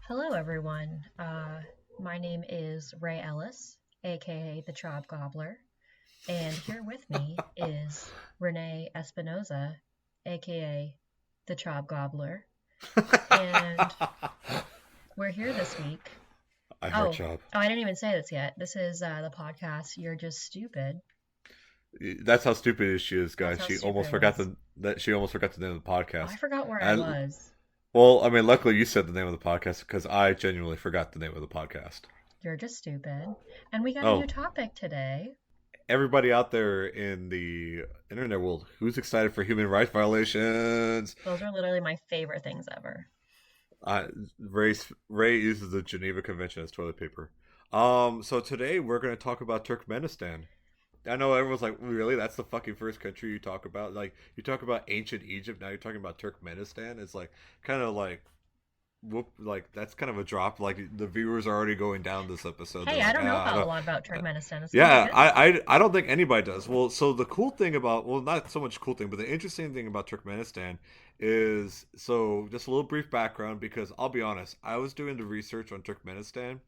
Hello, everyone. My name is Ray Ellis, aka the Chob Gobbler, and here with me is Renee Espinoza, aka the Chob Gobbler, and we're here this week. I heart Oh, chop. I didn't even say this yet. This is the podcast. You're just stupid. That's how stupid she is, That's guys. how She stupid almost it forgot was. the name of the I podcast. forgot where I And was. well, I mean, luckily you said the name of the podcast because I genuinely forgot the name of the podcast. You're just stupid. And we got a new Oh, topic today. everybody out there in the internet world, who's excited for human rights violations? Those are literally my favorite things ever. Uh, Ray uses the Geneva Convention as toilet paper. So today we're going to talk about Turkmenistan. I know everyone's like, really? That's the fucking first country you talk about? Like, you talk about ancient Egypt, now you're talking about Turkmenistan? It's like, kind of like, whoop, like, that's kind of a drop. Like, the viewers are already going down this episode. They're Hey, I like, don't know I about a don't. lot about Uh, Turkmenistan. It sounds yeah, good, I, though. I, I don't think anybody does. Well, so the cool thing about, well, not so much cool thing, but the interesting thing about Turkmenistan is, so just a little brief background, because I'll be honest, I was doing the research on Turkmenistan.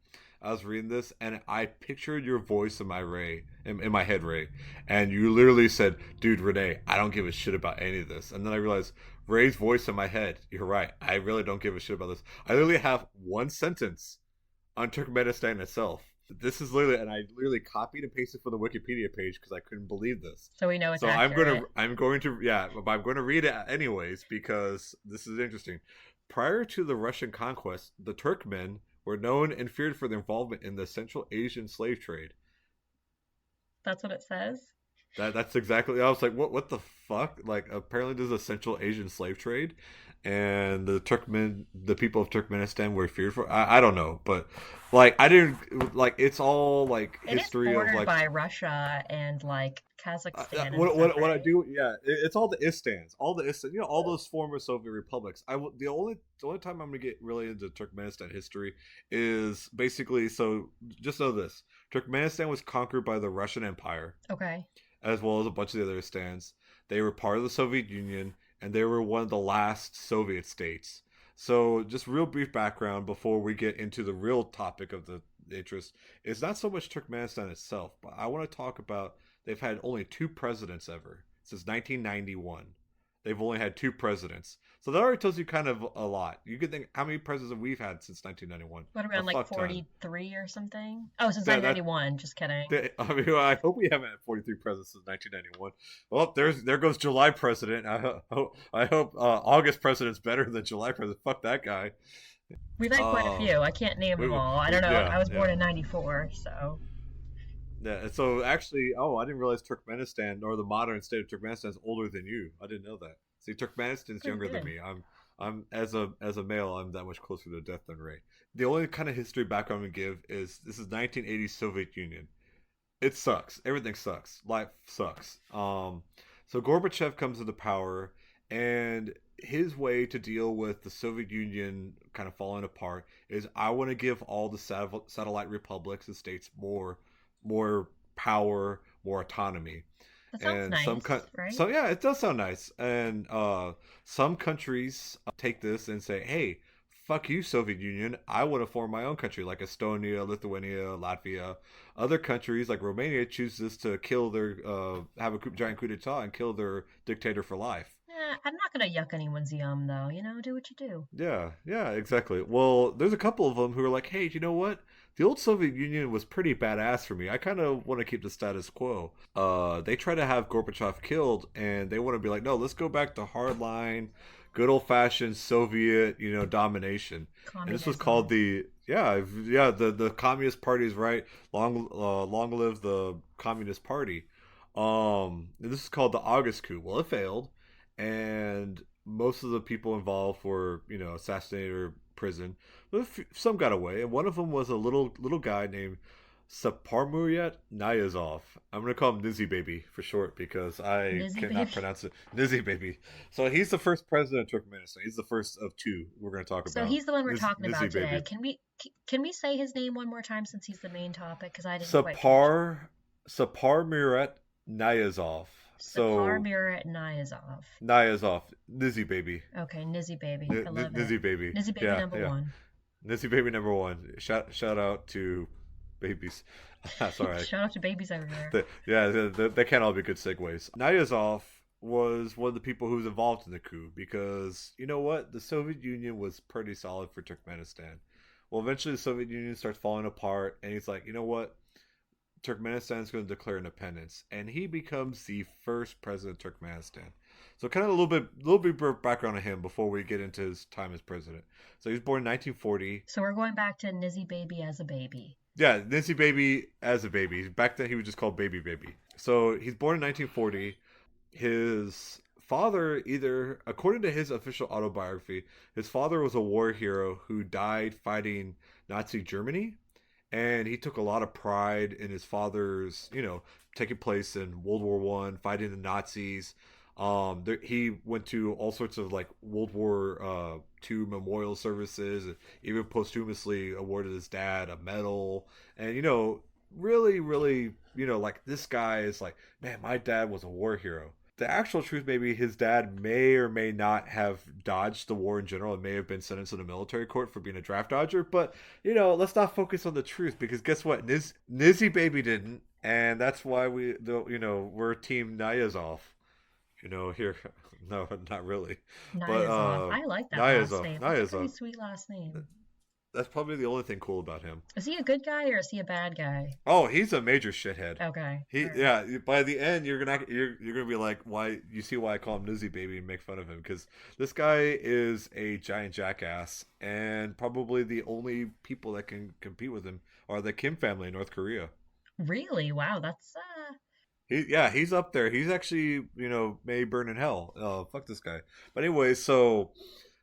I was reading this and I pictured your voice in in my head, Ray, and you literally said, "Dude, Renee, I don't give a shit about any of this." And then I realized Ray's voice in my head. You're right. I really don't give a shit about this. I literally have one sentence on Turkmenistan itself. This is literally, and I literally copied and pasted from the Wikipedia page because I couldn't believe this. So we know it's So accurate. I'm going to, yeah, but I'm going to read it anyways because this is interesting. Prior to the Russian conquest, the Turkmen were known and feared for their involvement in the Central Asian slave trade. That's what it says. That's exactly. I was like, what the fuck? Like, apparently there's a Central Asian slave trade, and the people of Turkmenistan were feared for. I don't know, but like, I didn't like. It's all like It is history of bordered like by Russia and like Kazakhstan and stuff, what I right? do. Yeah, it's all the istans, all those former Soviet republics. The only time I'm gonna get really into Turkmenistan history is basically, so just know this: Turkmenistan was conquered by the Russian Empire Okay. as well as a bunch of the other stands. They were part of the Soviet Union, and they were one of the last Soviet states. So, just real brief background before we get into the real topic of the interest. It's not so much Turkmenistan itself, but I want to talk about they've had only two presidents ever since 1991. They've only had two presidents. So that already tells you kind of a lot. You could think how many presidents we've had since 1991? What A around like fuck ton. 43 or something? Oh, since That 1991. Just kidding. I mean, I hope we haven't had 43 presidents since 1991. Well, there goes July president. I hope August president's better than July president. Fuck that guy. We've had quite a Um, few. I can't name them all. I don't know. yeah, I was born yeah, in 94, so. yeah. So actually, oh, I didn't realize Turkmenistan or the modern state of Turkmenistan is older than you. I didn't know that. See, Turkmenistan's Good, younger than good. me. I'm as a male, I'm that much closer to death than Ray. The only kind of history background we give is this is 1980 Soviet Union. It sucks. Everything sucks. Life sucks. So Gorbachev comes into power, and his way to deal with the Soviet Union kind of falling apart is I want to give all the satellite republics and states more power, more autonomy. That sounds And nice, right? so yeah, it does sound nice. And some countries take this and say, "Hey, fuck you, Soviet Union. I want to form my own country, like Estonia, Lithuania, Latvia." Other countries, like Romania, chooses to kill their have a giant coup d'état and kill their dictator for life. I'm not gonna yuck anyone's yum, though. Do what you do. Yeah, exactly. Well, there's a couple of them who are like, "Hey, you know what? The old Soviet Union was pretty badass for me. I kind of want to keep the status quo." They try to have Gorbachev killed, and they want to be like, "No, let's go back to hardline, good old fashioned Soviet, domination." And this was called Communism. the Communist Party is right. Long live the Communist Party. And this is called the August coup. Well, it failed, and most of the people involved were assassinated or prison. But some got away, and one of them was a little guy named Saparmurat Niyazov. I'm gonna call him Nizzy Baby for short because I Nizzy cannot baby. pronounce it. Nizzy Baby. So he's the first president of Turkmenistan. He's the first of two we're gonna talk So about. he's the one we're talking about Nizzy today. Baby. Can we say his name one more time since he's the main topic? Because I didn't quite catch it. Sapar Saparmurat Niyazov. So Saparmurat Niyazov. Niyazov, Nizzy Baby. Okay, Nizzy baby. I love it. Nizzy Baby. Nizzy baby Yeah, number yeah. one. Nizzy baby number one. Shout out to babies. Sorry, Shout out to babies everywhere. yeah, they can't all be good segues. Niyazov was one of the people who was involved in the coup because you know what, the Soviet Union was pretty solid for Turkmenistan. Well, eventually the Soviet Union starts falling apart, and he's like, you know what, Turkmenistan is going to declare independence, and he becomes the first president of Turkmenistan. So, kind of a little bit of background on him before we get into his time as president. So, he was born in 1940. So we're going back to Nizzy Baby as a baby. Yeah, Nancy Baby as a baby. Back then, he was just called Baby Baby. So, he's born in 1940. His father, either according to his official autobiography, his father was a war hero who died fighting Nazi Germany, and he took a lot of pride in his father's, taking place in World War One, fighting the Nazis. He went to all sorts of like World War Two memorial services, and even posthumously awarded his dad a medal. And really, really, like this guy is like, man, my dad was a war hero. The actual truth, maybe his dad may or may not have dodged the war in general and may have been sentenced in a military court for being a draft dodger. But let's not focus on the truth, because guess what, Nizzy baby didn't, and that's why we're Team Niyazov. Here, no, not really, but Niyazov. I like that last Niyazov, name. That's a pretty Niyazov. sweet last name. That's probably the only thing cool about him. Is he a good guy or is he a bad guy? Oh, he's a major shithead. Okay. He All right. yeah. By the end, you're gonna be like, why? You see why I call him Nizzy Baby and make fun of him, because this guy is a giant jackass, and probably the only people that can compete with him are the Kim family in North Korea. Really? Wow, that's He's up there. He's actually may burn in hell. Oh, fuck this guy. But anyway, so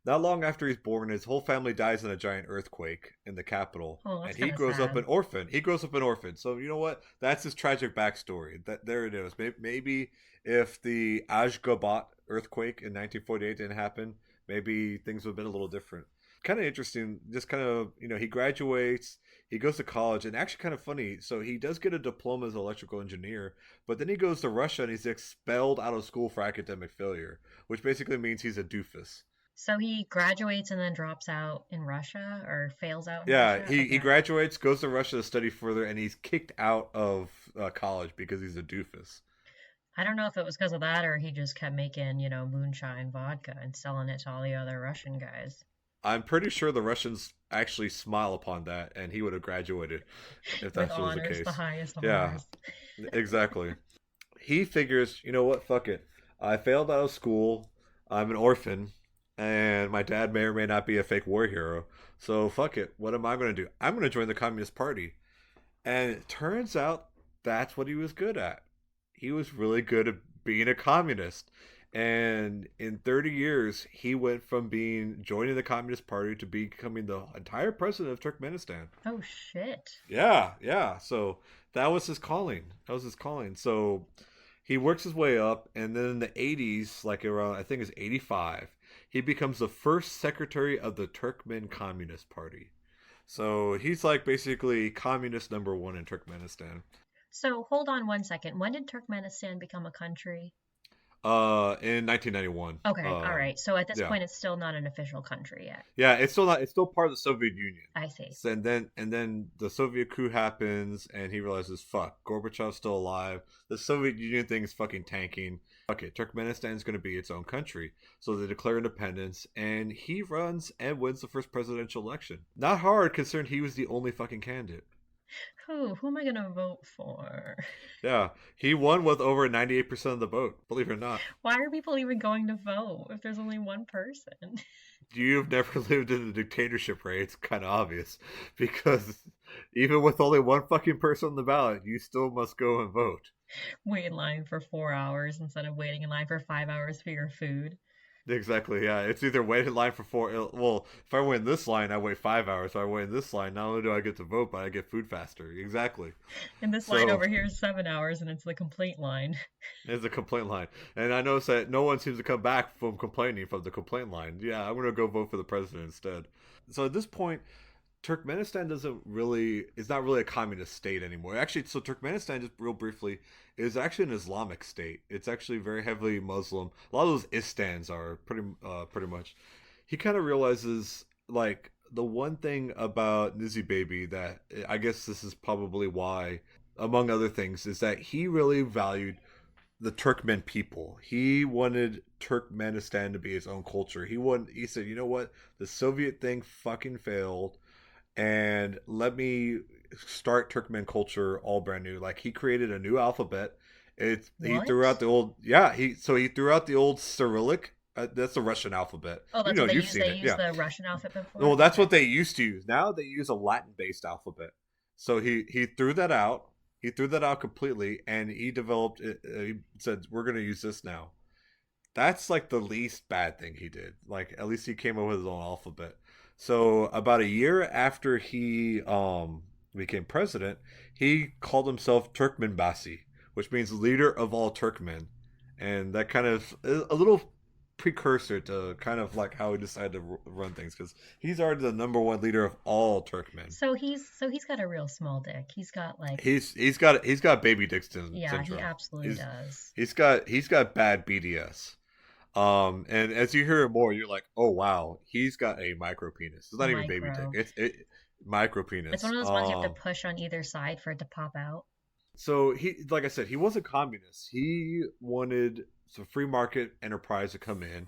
not long after he's born, his whole family dies in a giant earthquake in the capital, oh, and that's he kind of grows up sad. an orphan. He grows up an orphan. So you know what? That's his tragic backstory. That there it is. Maybe if the Ashgabat earthquake in 1948 didn't happen, maybe things would have been a little different. Kind of interesting. Just kind of he graduates. He goes to college, and actually kind of funny. So he does get a diploma as an electrical engineer, but then he goes to Russia and he's expelled out of school for academic failure, which basically means he's a doofus. So he graduates and then drops out in Russia or fails out in Yeah, Russia? he Okay. graduates, goes to Russia to study further, and he's kicked out of college because he's a doofus. I don't know if it was because of that or he just kept making, moonshine vodka and selling it to all the other Russian guys I'm pretty sure the Russians actually smile upon that, and he would have graduated if with that was the honors, the case. highest Yeah, honors. exactly. He figures, you know what, fuck it. I failed out of school. I'm an orphan, and my dad may or may not be a fake war hero. So fuck it. What am I going to do? I'm going to join the Communist Party. And it turns out that's what he was good at. He was really good at being a communist. And in 30 years, he went from being joining the Communist Party to becoming the entire president of Turkmenistan. Oh shit. Yeah, yeah. So that was his calling. That was his calling. So he works his way up, and then in the 80s, like around, I think it's 85, he becomes the first secretary of the Turkmen Communist Party. So he's like basically communist number one in Turkmenistan. So hold on one second. When did Turkmenistan become a country? In 1991. Okay, all right. So at this Yeah, point, it's still not an official country yet. yeah. It's still not. It's still part of the Soviet Union. I see. So, and then the Soviet coup happens, and he realizes, fuck, Gorbachev's still alive. The Soviet Union thing is fucking tanking. Fuck it, Turkmenistan is going to be its own country. So they declare independence, and he runs and wins the first presidential election. Not hard, considering he was the only fucking candidate. Who am I gonna vote for? Yeah, he won with over 98% of the vote. Believe it or not. Why are people even going to vote if there's only one person? You've never lived in a dictatorship, right? It's kind of obvious because even with only one fucking person on the ballot, you still must go and vote. Wait in line for 4 hours instead of waiting in line for 5 hours for your food. Exactly, yeah. It's either wait in line for four. Well, if I wait in this line, I wait 5 hours. If I wait in this line, not only do I get to vote, but I get food faster. Exactly. And this line So over here is 7 hours and it's the complaint line. it's a complaint line, and I notice that no one seems to come back from complaining from the complaint line. Yeah, I'm gonna go vote for the president instead. So at this point, Turkmenistan doesn't really is not really a communist state anymore. Actually, so Turkmenistan, just real briefly, is actually an Islamic state. It's actually very heavily Muslim. A lot of those Istans are pretty much. He kind of realizes like the one thing about Nizzy Baby that I guess this is probably why, among other things, is that he really valued the Turkmen people. He wanted Turkmenistan to be his own culture. He said, you know what? The Soviet thing fucking failed, and let me start Turkmen culture all brand new. Like he created a new alphabet. He threw What? out the old yeah he threw out the old Cyrillic. That's the Russian alphabet. Oh, You that's know, what they you've use. seen They it. use Yeah. the Russian alphabet Well, before. that's Okay. what they used to use. Now they use a Latin-based alphabet. So he threw that out. He threw that out completely, and he developed. He said, "We're going to use this now." That's like the least bad thing he did. Like at least he came up with his own alphabet. So about a year after he became president, he called himself Turkmenbasi, which means leader of all Turkmen, and that kind of a little precursor to kind of like how he decided to run things because he's already the number one leader of all Turkmen. So he's got a real small dick. He's got like, He's got baby dick yeah, he syndrome. absolutely He's does. he's got bad BDS. And as you hear more, you're like, oh wow, he's got a micro penis. It's not even baby dick. Micro. It's micro It's penis. one of those ones you have to push on either side for it to pop out. So he, like I said, he wasn't communist. He wanted some free market enterprise to come in.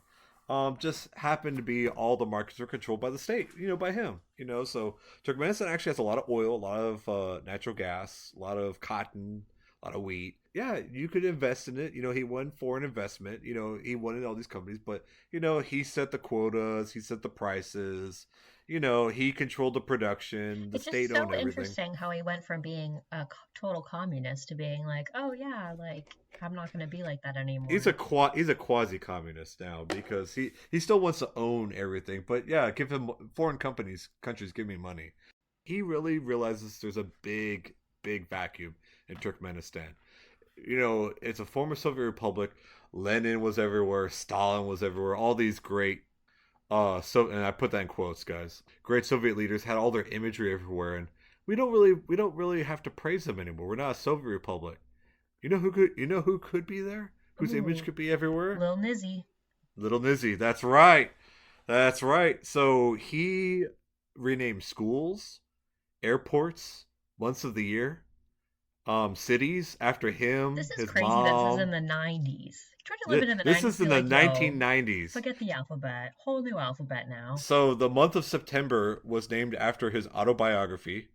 Just happened to be all the markets were controlled by the state, by him. So Turkmenistan actually has a lot of oil, a lot of natural gas, a lot of cotton, a lot of wheat. Yeah, you could invest in it. He won foreign investment. He wanted all these companies, but he set the quotas, he set the prices. He controlled the production. The It's just state owned so everything. interesting how he went from being a total communist to being like, oh yeah, like I'm not going to be like that anymore. He's a quasi communist now because he still wants to own everything. But yeah, give him foreign countries give me money. He really realizes there's a big vacuum in Turkmenistan. It's a former Soviet republic. Lenin was everywhere. Stalin was everywhere. All these great and I put that in quotes, guys. Great Soviet leaders had all their imagery everywhere, and we don't really have to praise them anymore. We're not a Soviet republic. You know who could be there? Whose image Ooh, could be everywhere? Lil Nizzy. Little Nizzy. That's right. That's right. So he renamed schools, airports, months of the year, cities after him, This is his crazy that this is in mom. the 90s. Try to live This, it in the this 90s is and be in the like, yo, 1990s. forget the alphabet. Whole new alphabet now. So the month of September was named after his autobiography.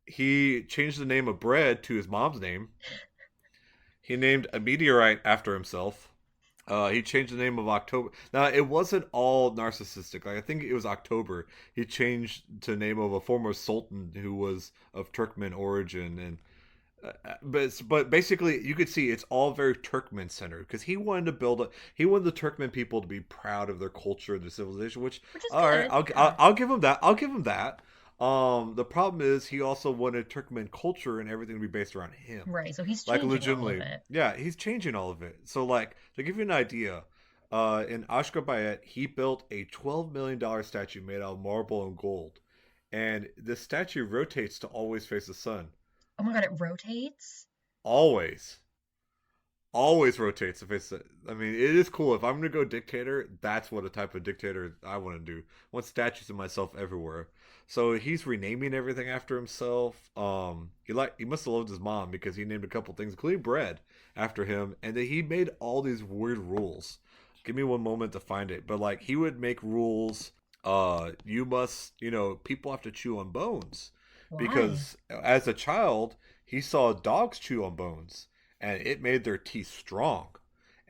He changed the name of bread to his mom's name. He named a meteorite after himself. He changed the name of October. Now it wasn't all narcissistic. Like I think it was October. He changed to the name of a former sultan who was of Turkmen origin, and but basically you could see it's all very Turkmen centered because he wanted the Turkmen people to be proud of their culture, their civilization. Which Which is all right, good, I'll yeah. I'll give him that. I'll give him that. The problem is he also wanted Turkmen culture and everything to be based around him. Right, so he's Like changing all of legitimately, it. yeah, he's changing all of it. So like to give you an idea, in Ashgabat he built a $12 million statue made out of marble and gold, and this statue rotates to always face the sun. Oh my god, it rotates? Always, always rotates to face the. I mean, it is cool. If I'm gonna go dictator, that's what a type of dictator I want to do. I want statues of myself everywhere. So he's renaming everything after himself. He must have loved his mom because he named a couple things, including bread, after him, and then he made all these weird rules. Give me one moment to find it, but like he would make rules. You must, people have to chew on bones Why? because as a child he saw dogs chew on bones and it made their teeth strong,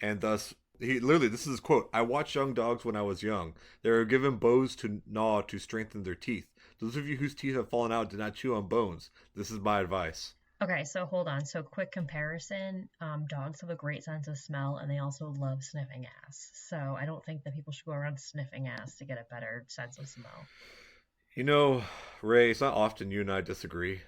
and thus he literally, this is his quote: I watched young dogs when I was young. They were given bows to gnaw to strengthen their teeth. Those of you whose teeth have fallen out, do not chew on bones. This is my advice. Okay, so hold on. So quick comparison. Dogs have a great sense of smell and they also love sniffing ass. So I don't think that people should go around sniffing ass to get a better sense of smell. You know, Ray, it's not often you and I disagree,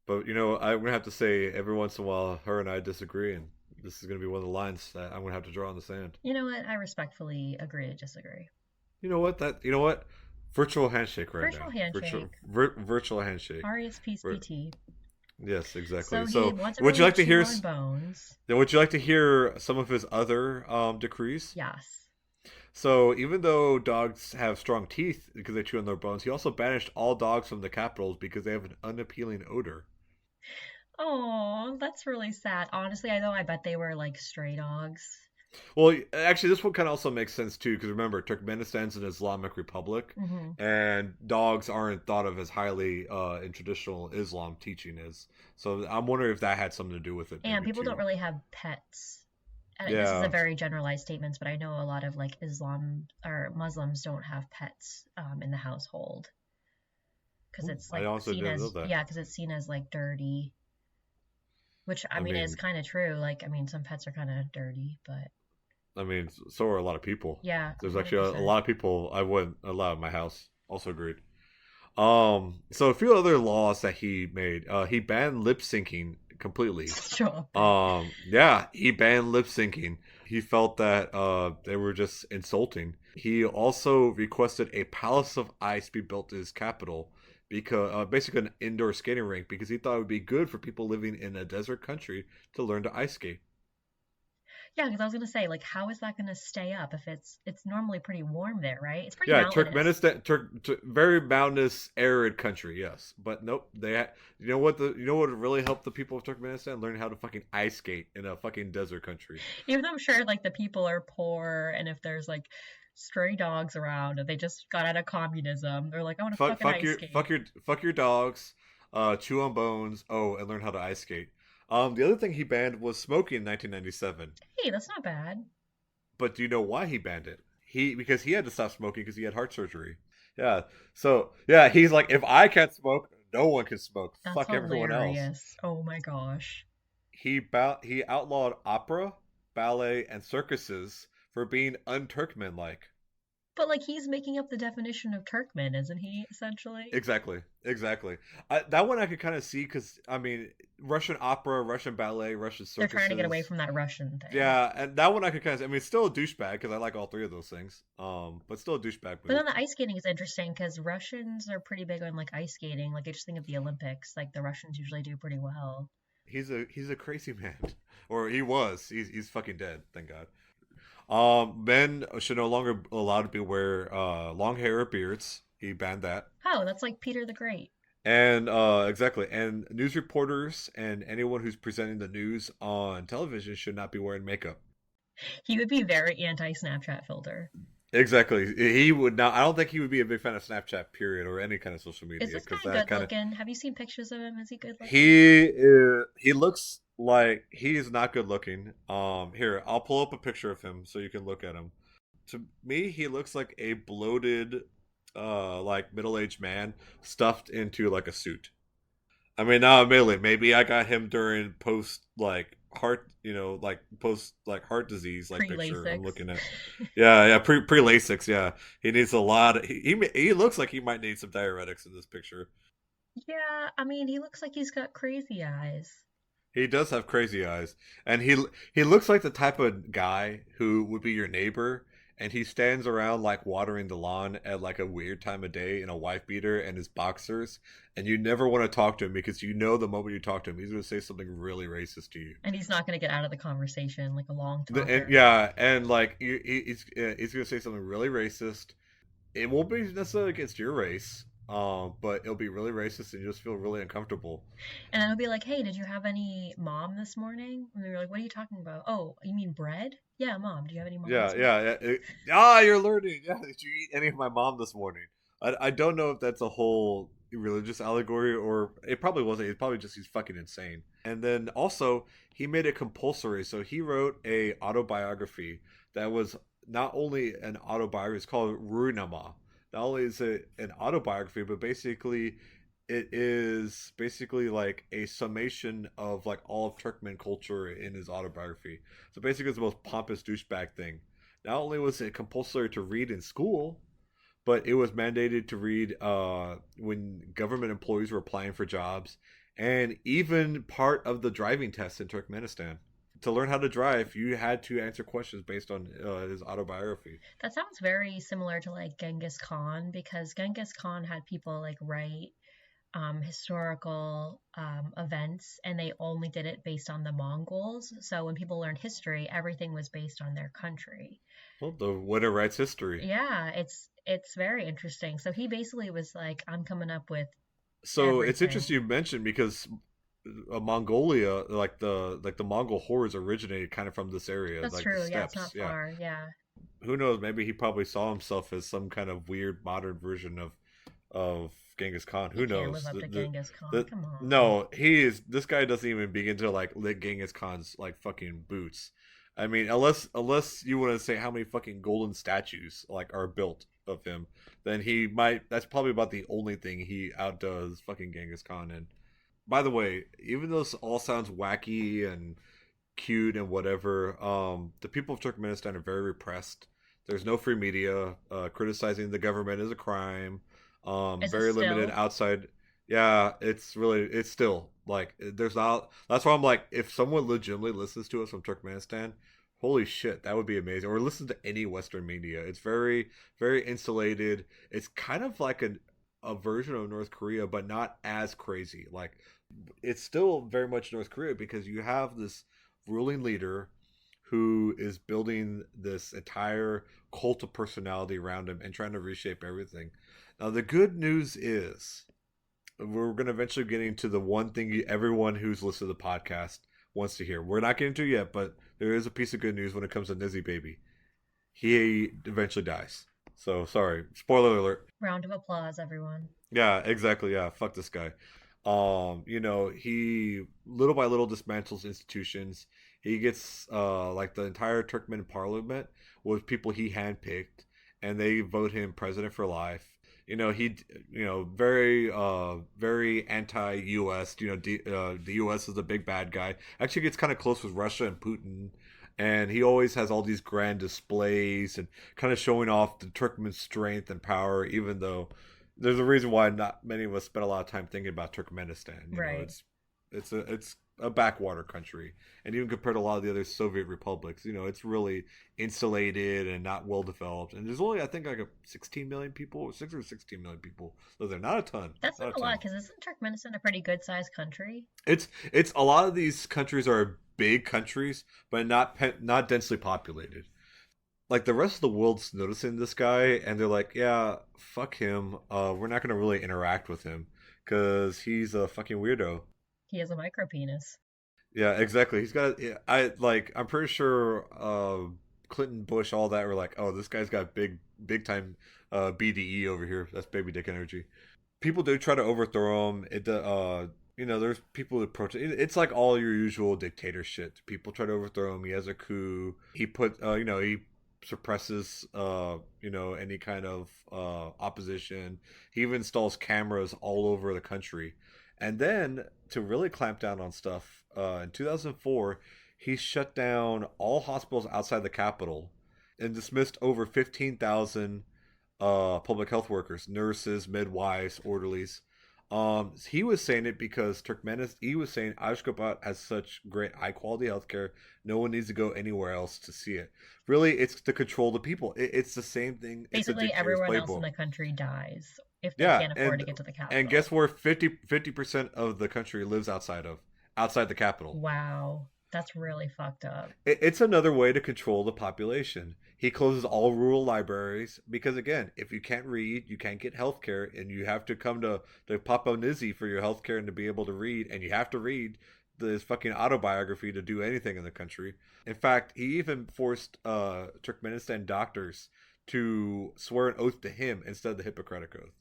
but I'm gonna have to say every once in a while her and I disagree, and this is gonna be one of the lines that I'm gonna have to draw in the sand. You know what? I respectfully agree to disagree. You know what? Virtual handshake right Virtual now. Virtual handshake. virtual handshake. Arius Peace Vir- PT. yes, exactly. So he So, wants would you everyone like to to chew hear? on bones. Would you like to hear some of his other decrees? Yes. So even though dogs have strong teeth because they chew on their bones, he also banished all dogs from the capitals because they have an unappealing odor. Oh, that's really sad. Honestly, I know I bet they were like stray dogs. Well, actually, this one kind of also makes sense too because remember, Turkmenistan's an Islamic republic, Hmm. and dogs aren't thought of as highly in traditional Islam teaching is. So I'm wondering if that had something to do with it, And maybe people don't too. really have pets. This is a Yeah, very generalized statement, but I know a lot of like Islam or Muslims don't have pets in the household because it's I like also seen didn't know as, that. yeah, because it's seen as like dirty, which I I mean is mean, kind of true. Like, I mean, some pets are kind of dirty, but so are a lot of people. yeah, There's actually a 100%. lot of people I wouldn't allow in my house. Also agreed. So a few other laws that he made. He banned lip syncing completely. Stop it. Yeah, he banned lip syncing. He felt that they were just insulting. He also requested a palace of ice be built in his capital, because basically an indoor skating rink, because he thought it would be good for people living in a desert country to learn to ice skate. Yeah, because I was gonna say, like, how is that gonna stay up if it's normally pretty warm there, right? It's pretty Yeah, mountainous. Very mountainous, arid country. Yes, but nope. You know what would really help the people of Turkmenistan learn how to fucking ice skate in a fucking desert country. Even though I'm sure like the people are poor and if there's like stray dogs around and they just got out of communism, they're like, I want to fucking ice skate. Fuck your dogs. Chew on bones. Oh, and learn how to ice skate. The other thing he banned was smoking in 1997. Hey, that's not bad. But do you know why he banned it? Because he had to stop smoking because he had heart surgery. Yeah. So yeah, he's like, if I can't smoke, no one can smoke. That's Fuck everyone else. hilarious. Oh my gosh. He outlawed opera, ballet, and circuses for being un-Turkmen like. But like he's making up the definition of Turkmen, isn't he, essentially? Exactly. That one I could kind of see because I mean, Russian opera, Russian ballet, Russian They're trying to get away circuses. from that Russian thing. Yeah, and that one I could kind of. I mean, it's still a douchebag because I like all three of those things. But still a douchebag But move. then the ice skating is interesting because Russians are pretty big on like ice skating. Like I just think of the Olympics, like the Russians usually do pretty well. He's a crazy man, or he was. He's fucking dead. Thank God. Men should no longer allowed to be wear long hair or beards. He banned that. Oh, that's like Peter the Great. And exactly. And news reporters and anyone who's presenting the news on television should not be wearing makeup. He would be very anti Snapchat filter. Exactly. He would not. I don't think he would be a big fan of Snapchat, period, or any kind of social Is media, this because guy that good kind of looking? Have you seen pictures of him? Is he good looking? he looks like he is not good looking. Here I'll pull up a picture of him so you can look at him. To me, he looks like a bloated, like middle aged man stuffed into like a suit. I mean, now admittedly, maybe I got him during post like heart, like post like heart disease like Pre picture. I'm Lasix. looking at, yeah, pre Lasix. Yeah, he needs a lot. He looks like he might need some diuretics in this picture. Yeah, I mean, he looks like he's got crazy eyes. He does have crazy eyes, and he looks like the type of guy who would be your neighbor, and he stands around like watering the lawn at like a weird time of day in a wife beater and his boxers, and you never want to talk to him because you know the moment you talk to him, he's going to say something really racist to you. And he's not going to get out of the conversation like a long And talker. yeah, and like he's going to say something really racist. It won't be necessarily against your race, but it'll be really racist, and you just feel really uncomfortable. And then he'll be like, hey, did you have any mom this morning? And they're like, what are you talking about? Oh, you mean bread? Yeah, mom. Do you have any mom this morning? You're learning. Yeah, did you eat any of my mom this morning? I don't know if that's a whole religious allegory or it probably wasn't. It's probably just he's fucking insane. And then also he made it compulsory. So he wrote a autobiography that was not only an autobiography. It's called Ruinama. Not only is it an autobiography, but basically it is basically like a summation of like all of Turkmen culture in his autobiography. So basically, it's the most pompous douchebag thing. Not only was it compulsory to read in school, but it was mandated to read when government employees were applying for jobs, and even part of the driving test in Turkmenistan. To learn how to drive, you had to answer questions based on his autobiography. That sounds very similar to like Genghis Khan because Genghis Khan had people like write historical events, and they only did it based on the Mongols. So when people learned history, everything was based on their country. Well, the winner writes history. Yeah, it's very interesting. So he basically was like, I'm coming up with So it's interesting everything. you mentioned because Mongolia, like the Mongol hordes originated kind of from this area, That's like the true. Yeah, it's steppes. not Yeah, far. Yeah. who knows? Maybe he probably saw himself as some kind of weird modern version of Genghis Khan. You Who can't live knows? up to Genghis Khan. The Come on. no, he is. This guy doesn't even begin to like lick Genghis Khan's like fucking boots. I mean, unless you want to say how many fucking golden statues like are built of him, then he might. That's probably about the only thing he outdoes fucking Genghis Khan in. By the way, even though this all sounds wacky and cute and whatever, the people of Turkmenistan are very repressed. There's no free media. Criticizing the government is a crime. Is it Very limited still? outside. Yeah, it's still like there's not. That's why I'm like, if someone legitimately listens to us from Turkmenistan, holy shit, that would be amazing. Or listen to any Western media. It's very insulated. It's kind of like a version of North Korea, but not as crazy. Like it's still very much North Korea because you have this ruling leader who is building this entire cult of personality around him and trying to reshape everything. Now, the good news is we're going to eventually get into the one thing everyone who's listened to the podcast wants to hear. We're not getting to it yet, but there is a piece of good news when it comes to Nizzy Baby. He eventually dies. So, sorry. Spoiler alert. Round of applause, everyone. Yeah, exactly. Yeah, fuck this guy. He little by little dismantles institutions. He gets like the entire Turkmen parliament with people he handpicked, and they vote him president for life. He very anti-US. The US is the big bad guy. Actually gets kind of close with Russia and Putin, and he always has all these grand displays and kind of showing off the Turkmen strength and power, even though there's a reason why not many of us spend a lot of time thinking about Turkmenistan. Right. It's a backwater country, and even compared to a lot of the other Soviet republics, it's really insulated and not well developed. And there's only I think like 16 million people, 6 or 16 million people live there. Not a ton, That's not not a a lot ton. because isn't Turkmenistan a pretty good sized country? It's a lot of these countries are big countries, but not densely populated. Like the rest of the world's noticing this guy and they're like, yeah, fuck him. We're not gonna really interact with him because he's a fucking weirdo. He has a micro penis. Yeah, exactly. He's got. Yeah, I'm pretty sure. Clinton, Bush, all that were like, oh, this guy's got big time BDE over here. That's baby dick energy. People do try to overthrow him. There's people that protest. It's like all your usual dictator shit. People try to overthrow him. He has a coup. He suppresses, any kind of opposition. He even installs cameras all over the country. And then to really clamp down on stuff, in 2004, he shut down all hospitals outside the capital and dismissed over 15,000 public health workers, nurses, midwives, orderlies. He was saying it because he was saying Ashgabat has such great high quality healthcare, no one needs to go anywhere else to see it. Really, it's to control the people. It's the same thing. It's a Basically, dictator's everyone else in playbook. the country dies if they Yeah, can't afford to and get to the and capital. guess where 50% of the country lives outside the capital. Wow, that's really fucked up. It's another way to control the population. He closes all rural libraries because, again, if you can't read, you can't get health care, and you have to come to Papa Nizzi for your health care and to be able to read, and you have to read this fucking autobiography to do anything in the country. In fact, he even forced Turkmenistan doctors to swear an oath to him instead of the Hippocratic Oath.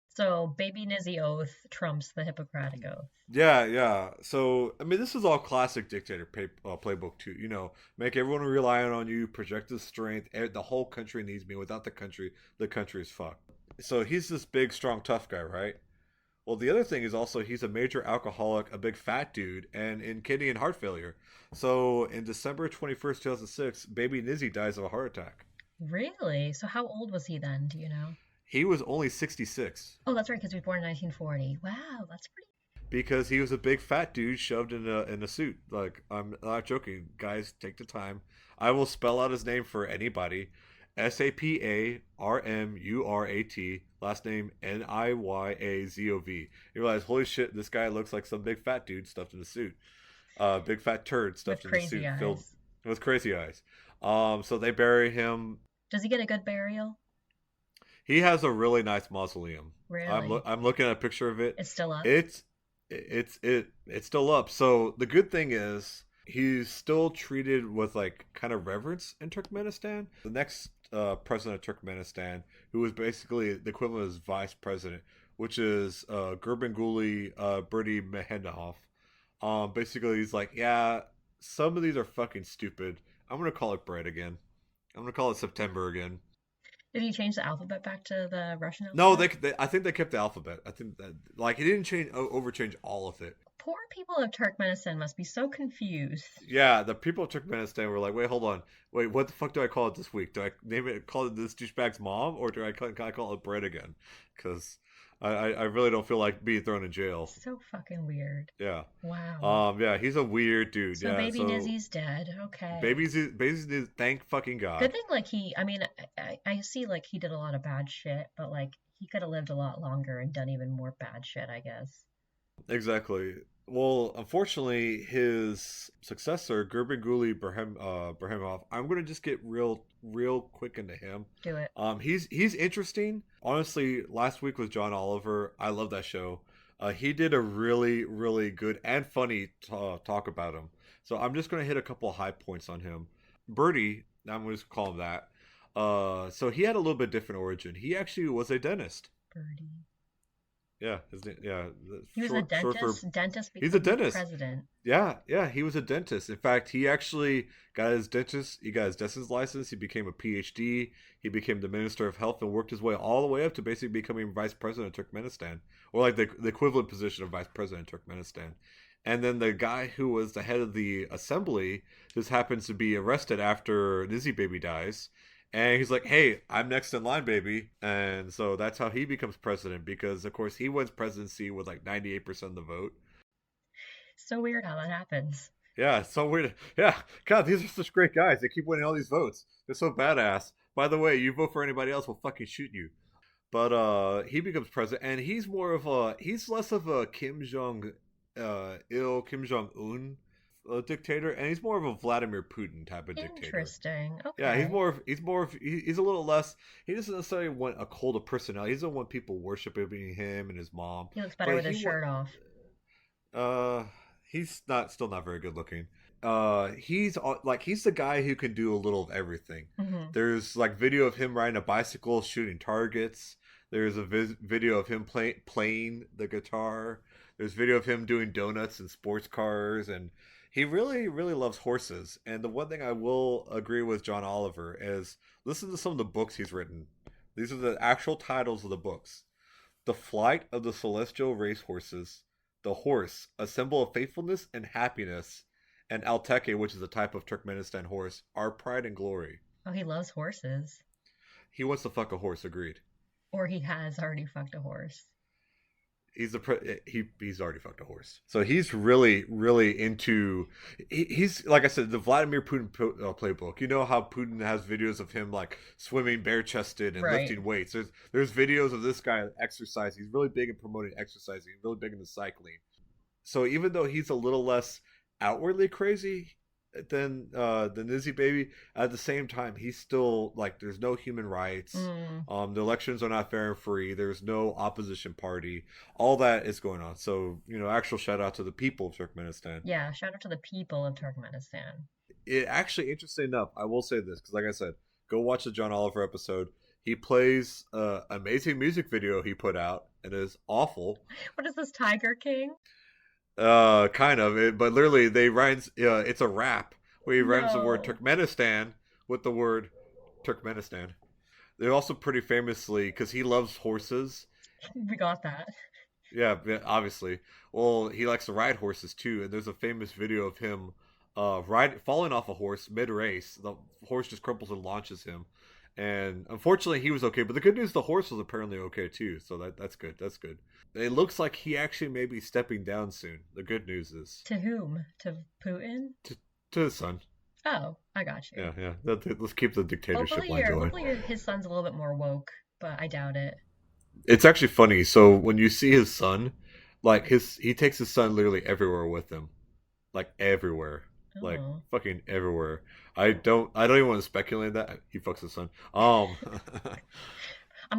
So, Baby Nizzy Oath trumps the Hippocratic Oath. Yeah, yeah. So, I mean, this is all classic playbook too. Make everyone relying on you, project the strength. The whole country needs me. Without the country is fucked. So he's this big, strong, tough guy, right? Well, the other thing is also he's a major alcoholic, a big fat dude, and in kidney and heart failure. So in December 21st, 2006, baby Nizzy dies of a heart attack. Really? So, how old was he then? Do you know? He was only 66. Oh, that's right, because he was born in 1940. Wow, that's pretty. Because he was a big fat dude shoved in a suit. Like I'm not joking, guys. Take the time. I will spell out his name for anybody. Saparmurat. Last name Niyazov. You realize, holy shit, this guy looks like some big fat dude stuffed in a suit. Big fat turd With stuffed in a crazy suit filled eyes. with crazy eyes. So they bury him. Does he get a good burial? He has a really nice mausoleum. Really? I'm looking at a picture of it. It's still up? It's it's still up. So the good thing is he's still treated with like kind of reverence in Turkmenistan. The next president of Turkmenistan, who was basically the equivalent of vice president, which is Gurbanguly Berdimuhamedow. Basically he's like, yeah, some of these are fucking stupid. I'm gonna call it bread again. I'm gonna call it September again. Did he change the alphabet back to the Russian No, alphabet? I think they kept the alphabet. I think that like he didn't overchange all of it. Poor people of Turkmenistan must be so confused. Yeah, the people of Turkmenistan were like, wait, hold on, wait, what the fuck do I call it this week? Do I call it this douchebag's mom, or do can I call it bread again? Because I really don't feel like being thrown in jail. So fucking weird. Yeah, Wow. yeah, he's a weird dude. So Yeah, baby so Nizzy's dead. Okay. babies, thank fucking Good god. thing, like, I mean, I see, like, he did a lot of bad shit, but, like, he could have lived a lot longer and done even more bad shit, I guess. Exactly. Well, unfortunately, his successor, Gurbanguly Berhimov, I'm gonna just get real quick into him. Do it. He's interesting. Honestly, last week was John Oliver. I love that show. He did a really good and funny talk about him. So I'm just gonna hit a couple of high points on him. Birdie, I'm gonna just call him that. So he had a little bit different origin. He actually was a dentist. Birdie. Yeah, his name, yeah, He was a short for dentist. Dentist he's a become dentist. president. Yeah, he was a dentist. In fact, he actually got his dentist's license. He became a PhD. He became the Minister of Health and worked his way all the way up to basically becoming Vice President of Turkmenistan, or like the equivalent position of Vice President of Turkmenistan. And then the guy who was the head of the assembly just happens to be arrested after Nizzy Baby dies. And he's like, "Hey, I'm next in line, baby." And so that's how he becomes president because, of course, he wins presidency with like 98% of the vote. So weird how that happens. Yeah, it's so weird. Yeah, God, these are such great guys. They keep winning all these votes. They're so badass. By the way, you vote for anybody else, we'll fucking shoot you. But he becomes president, and he's less of a Kim Jong Un dictator, and he's more of a Vladimir Putin type of dictator. Interesting. Yeah, Okay. he's a little less. He doesn't necessarily want a cult of personality. He doesn't want people worshiping him and his mom, He looks better but with his shirt off. uh he's not still not very good looking. He's the guy who can do a little of everything. Hmm. There's like video of him riding a bicycle shooting targets. There's a video of him playing the guitar. There's video of him doing donuts and sports cars, and he really loves horses. And the one thing I will agree with John Oliver is listen to some of the books he's written. These are the actual titles of the books: "The Flight of the Celestial Racehorses," "The Horse, a Symbol of Faithfulness and Happiness," and Alteke, which is a type of Turkmenistan horse, "Our Pride and Glory." Oh, he loves horses. He wants to fuck a horse, agreed. Or he has already fucked a horse. He's already fucked a horse, so he's really into. He's like I said, the Vladimir Putin playbook. You know how Putin has videos of him like swimming bare chested and Right. lifting weights. There's videos of this guy exercising. He's really big in promoting exercising. He's really big into cycling. So even though he's a little less outwardly crazy than Izzy Baby, at the same time he's still like there's no human rights. Mm. The elections are not fair and free. There's no opposition party. All that is going on. So actual shout out to the people of Turkmenistan. Yeah, shout out to the people of Turkmenistan. It actually, interesting enough, I will say this because, like I said, go watch the John Oliver episode. He plays amazing music video he put out. It is awful. What is this, Tiger King? Kind of, but literally they rhymes. It's a rap where he rhymes the word No. Turkmenistan with the word Turkmenistan. They're also pretty famously because he loves horses. We got that. Yeah, obviously. Well, he likes to ride horses too, and there's a famous video of him falling off a horse mid race. The horse just crumples and launches him, and unfortunately he was okay. But the good news, the horse was apparently okay too, so that's good. That's good. It looks like he actually may be stepping down soon. The good news is To whom? To Putin? to his son. Oh, I got you. Yeah. Let's keep the dictatorship line going. His son's a little bit more woke, but I doubt it. It's actually funny. So when you see his son, like he takes his son literally everywhere with him, like everywhere, like Oh. fucking everywhere. I don't even want to speculate that he fucks his son. I'm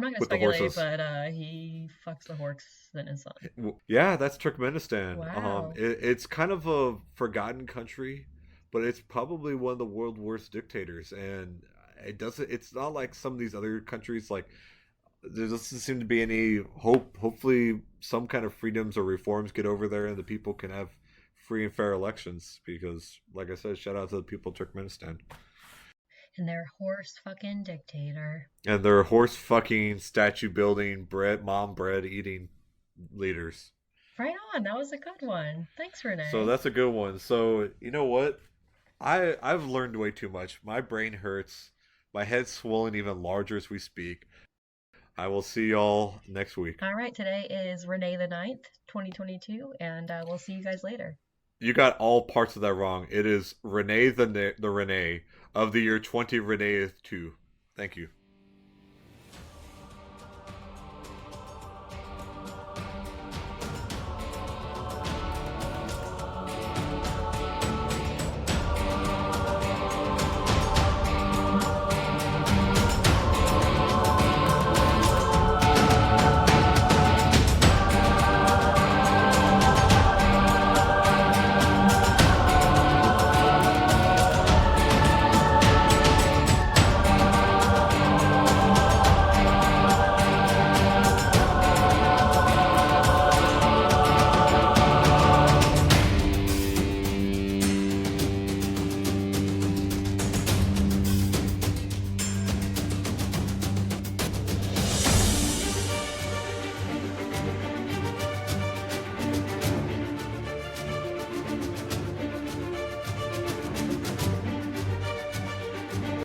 not gonna With the speculate, horses. but he fucks the horse than his son. Yeah, that's Turkmenistan. Wow. It's kind of a forgotten country, but it's probably one of the world's worst dictators, and it doesn't. It's not like some of these other countries. Like there doesn't seem to be any hope. Hopefully, some kind of freedoms or reforms get over there, and the people can have free and fair elections. Because, like I said, shout out to the people of Turkmenistan And their horse fucking dictator. and their horse fucking statue building bread eating leaders. Right on. That was a good one. Thanks, So Renee. that's a good one. So you know what? I've learned way too much. My brain hurts. My head's swollen even larger as we speak. I will see y'all next week. All right, today is Renee the Ninth, 2022, and we'll see you guys later. You got all parts of that wrong. It is Renee the Renee of the year 20 Renee 2. Thank you.